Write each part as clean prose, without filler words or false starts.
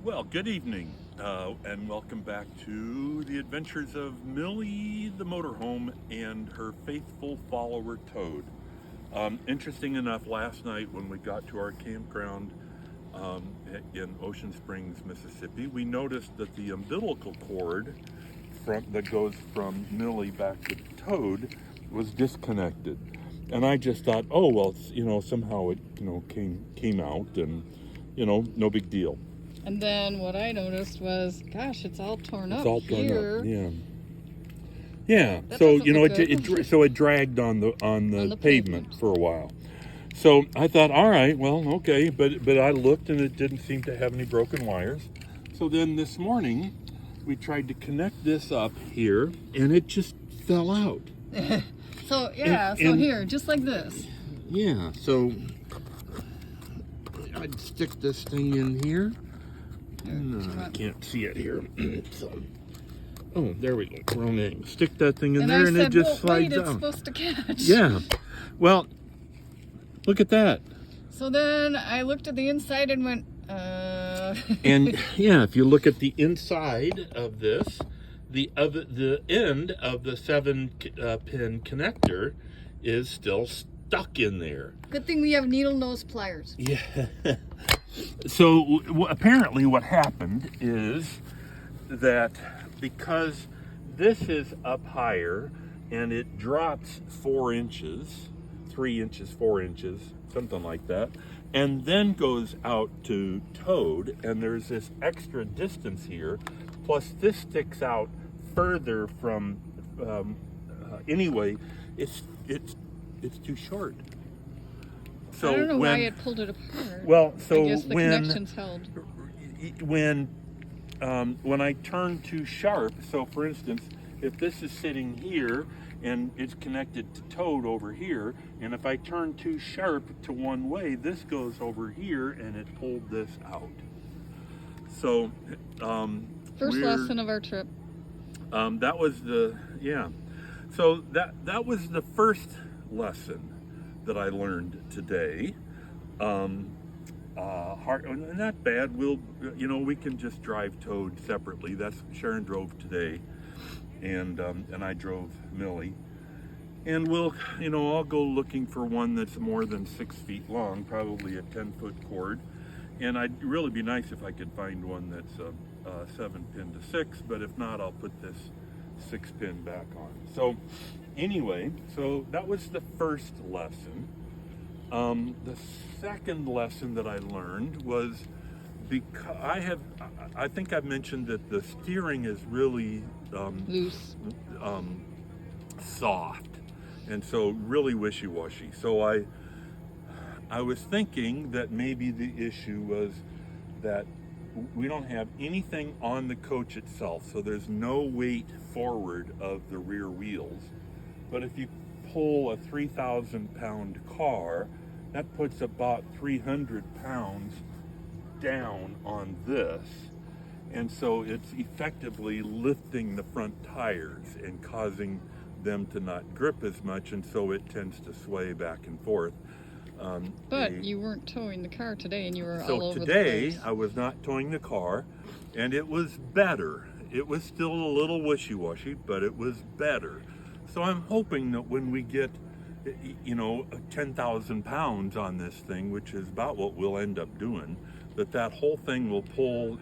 Well, good evening, and welcome back to the adventures of Millie the motorhome and her faithful follower Toad. Interesting enough, last night when we got to our campground in Ocean Springs, Mississippi, we noticed that the umbilical cord that goes from Millie back to Toad was disconnected. And I just thought, oh well, somehow it came out, and no big deal. And then what I noticed was, gosh, it's all torn up It's all torn here. up. Yeah. That So doesn't look good. it dragged on the pavement for a while. So I thought, all right, well, okay, but I looked and it didn't seem to have any broken wires. So then this morning we tried to connect this up here, and it just fell out. So here, just like this. Yeah. So I'd stick this thing in here. I can't see it here. Oh, there we go. Wrong angle. Stick that thing in there, and it just slides wait, it's out. supposed to catch. Yeah. Well, look at that. So then I looked at the inside and went, And yeah, if you look at the inside of this, the end of the 7-pin connector is still stuck in there. Good thing we have needle nose pliers. Yeah. So apparently what happened is that because this is up higher and it drops 4 inches, 3 inches, 4 inches, something like that, and then goes out to Toad, and there's this extra distance here, plus this sticks out further from, anyway, it's too short. So I don't know why it pulled it apart. Well, so I guess the connections held. When I turn too sharp, so for instance, if this is sitting here and it's connected to Toad over here, and if I turn too sharp to one way, this goes over here and it pulled this out. So First lesson of our trip. that was So that was the first lesson that I learned today. Not bad. We can just drive Toad separately. That's Sharon drove today, and I drove Millie, and I'll go looking for one that's more than 6 feet long, probably a 10-foot cord, and I'd really be nice if I could find one that's a 7-pin to 6, but if not, I'll put this 6-pin back on. So anyway, so that was the first lesson. The second lesson that I learned was, because I think I've mentioned that the steering is really Loose. soft, and so really wishy-washy. So I was thinking that maybe the issue was that we don't have anything on the coach itself, so there's no weight forward of the rear wheels. But if you pull a 3,000-pound car, that puts about 300 pounds down on this, and so it's effectively lifting the front tires and causing them to not grip as much, and so it tends to sway back and forth. But you weren't towing the car today, and you were all over the place. So today I was not towing the car, and it was better. It was still a little wishy-washy, but it was better. So I'm hoping that when we get 10,000 pounds on this thing, which is about what we'll end up doing, that whole thing will pull,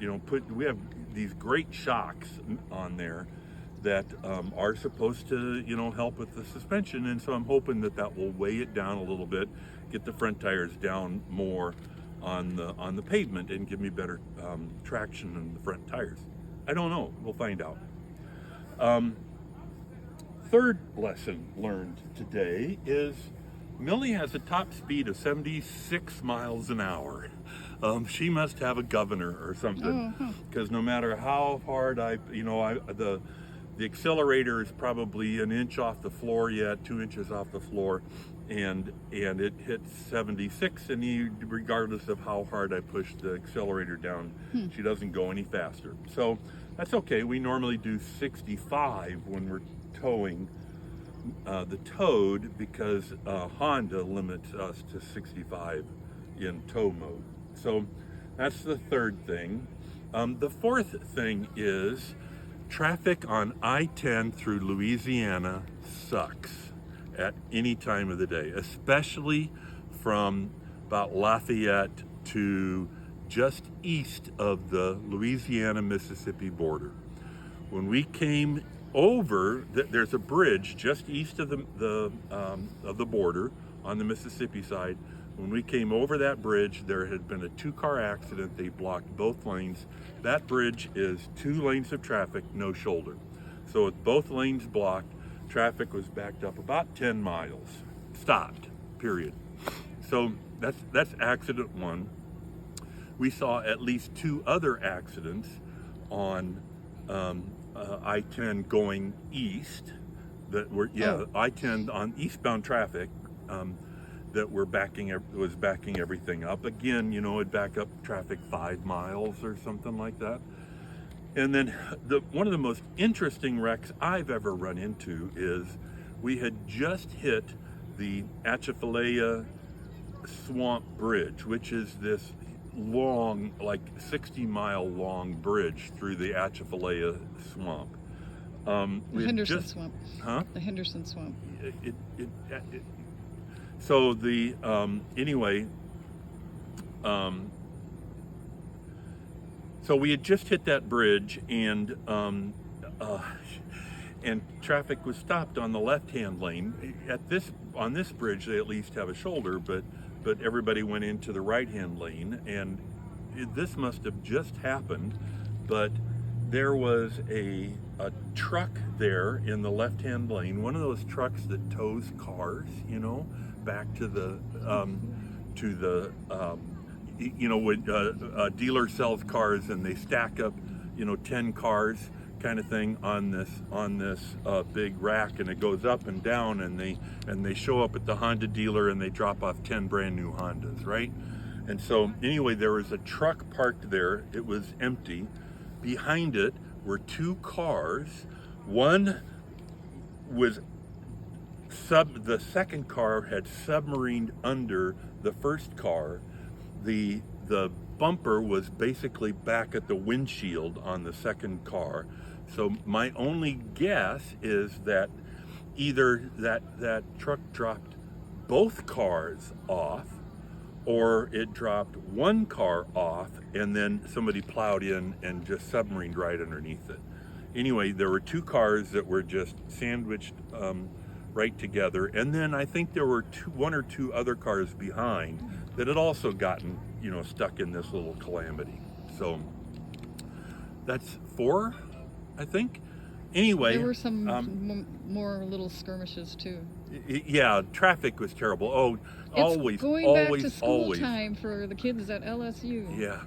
we have these great shocks on there that are supposed to, help with the suspension, and so I'm hoping that will weigh it down a little bit, get the front tires down more on the pavement, and give me better traction on the front tires. I don't know. We'll find out. Third lesson learned today is Millie has a top speed of 76 miles an hour. She must have a governor or something, because no matter how hard the accelerator is probably an inch off the floor yet, 2 inches off the floor, and it hits 76, and regardless of how hard I push the accelerator down, she doesn't go any faster. So that's okay. We normally do 65 when we're towing the Toad, because Honda limits us to 65 in tow mode. So that's the third thing. The fourth thing is traffic on I-10 through Louisiana sucks at any time of the day, especially from about Lafayette to just east of the Louisiana-Mississippi border. When we came over, there's a bridge just east of the border on the Mississippi side. When we came over that bridge, there had been a two-car accident. They blocked both lanes. That bridge is 2 lanes of traffic, no shoulder. So with both lanes blocked, traffic was backed up about 10 miles. Stopped, period. So that's accident 1. We saw at least 2 other accidents on I-10 going east that were, I-10 on eastbound traffic that were was backing everything up. Again, it'd back up traffic 5 miles or something like that. And then one of the most interesting wrecks I've ever run into is we had just hit the Atchafalaya Swamp Bridge, which is this long, like 60-mile long bridge through the Atchafalaya Swamp. The Henderson Swamp. Huh? The Henderson Swamp. So the anyway, so we had just hit that bridge, and traffic was stopped on the left-hand lane. On this bridge, they at least have a shoulder, but everybody went into the right-hand lane, and this must have just happened, but there was a truck there in the left-hand lane, one of those trucks that tows cars, back to the when a dealer sells cars and they stack up 10 cars kind of thing on this big rack, and it goes up and down, and they show up at the Honda dealer and they drop off 10 brand new Hondas, right? And so anyway, there was a truck parked there. It was empty. Behind it were 2 cars. One was the second car had submarined under the first car. The bumper was basically back at the windshield on the second car. So my only guess is that either that truck dropped both cars off, or it dropped one car off and then somebody plowed in and just submarined right underneath it. Anyway, there were 2 cars that were just sandwiched right together, and then I think there were 1 or 2 other cars behind that had also gotten stuck in this little calamity. So that's 4, I think. Anyway, there were some more little skirmishes too. Yeah, traffic was terrible. Oh, It's always, going always, back to school always. time for the kids at LSU. Yeah,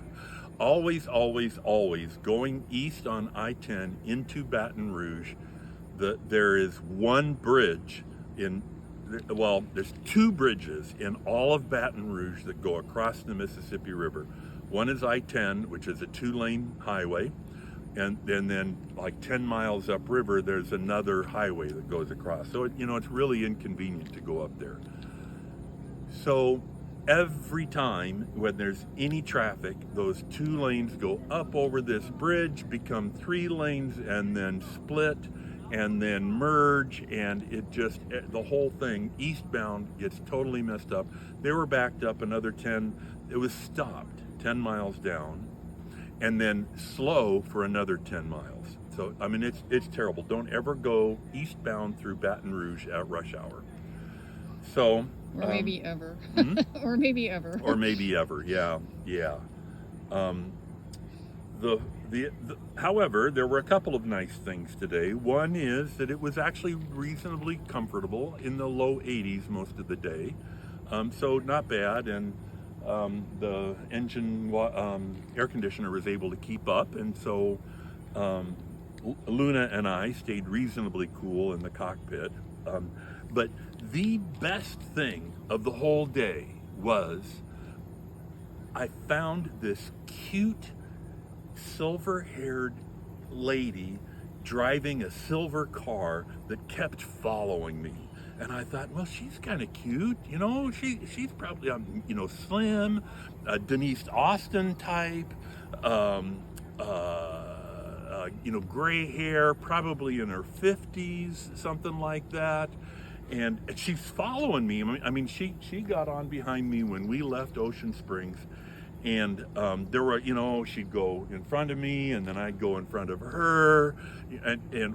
always, always, always going east on I-10 into Baton Rouge. There is one bridge there's 2 bridges in all of Baton Rouge that go across the Mississippi River. One is I-10, which is a 2-lane highway, and then like 10 miles upriver, there's another highway that goes across. So it's really inconvenient to go up there. So every time when there's any traffic, those 2 lanes go up over this bridge, become 3 lanes, and then split, and then merge, and the whole thing eastbound gets totally messed up. They were backed up another 10, it was stopped 10 miles down, and then slow for another 10 miles. So, I mean, it's terrible. Don't ever go eastbound through Baton Rouge at rush hour. So. Or maybe ever. Or maybe ever, yeah. However, there were a couple of nice things today. One is that it was actually reasonably comfortable in the low 80s most of the day. So not bad, and the engine air conditioner was able to keep up, and so Luna and I stayed reasonably cool in the cockpit. But the best thing of the whole day was I found this cute silver-haired lady driving a silver car that kept following me. And I thought, well, she's kind of cute, she's probably, slim, Denise Austin type, gray hair, probably in her 50s, something like that. And she's following me. I mean, she got on behind me when we left Ocean Springs. And there were, she'd go in front of me, and then I'd go in front of her, and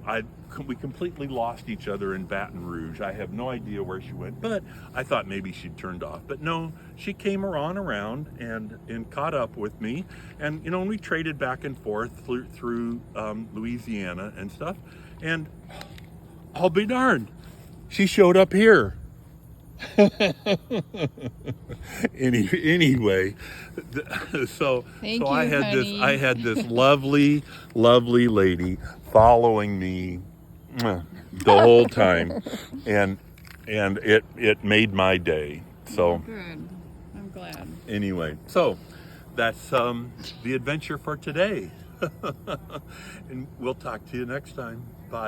we completely lost each other in Baton Rouge. I have no idea where she went, but I thought maybe she'd turned off. But no, she came around and caught up with me, and we traded back and forth through Louisiana and stuff. And I'll be darned, she showed up here. Anyway, so Thank you, I honey. had this lovely lady following me the whole time, and it made my day. So Good. I'm glad. anyway, so that's the adventure for today. And we'll talk to you next time. Bye.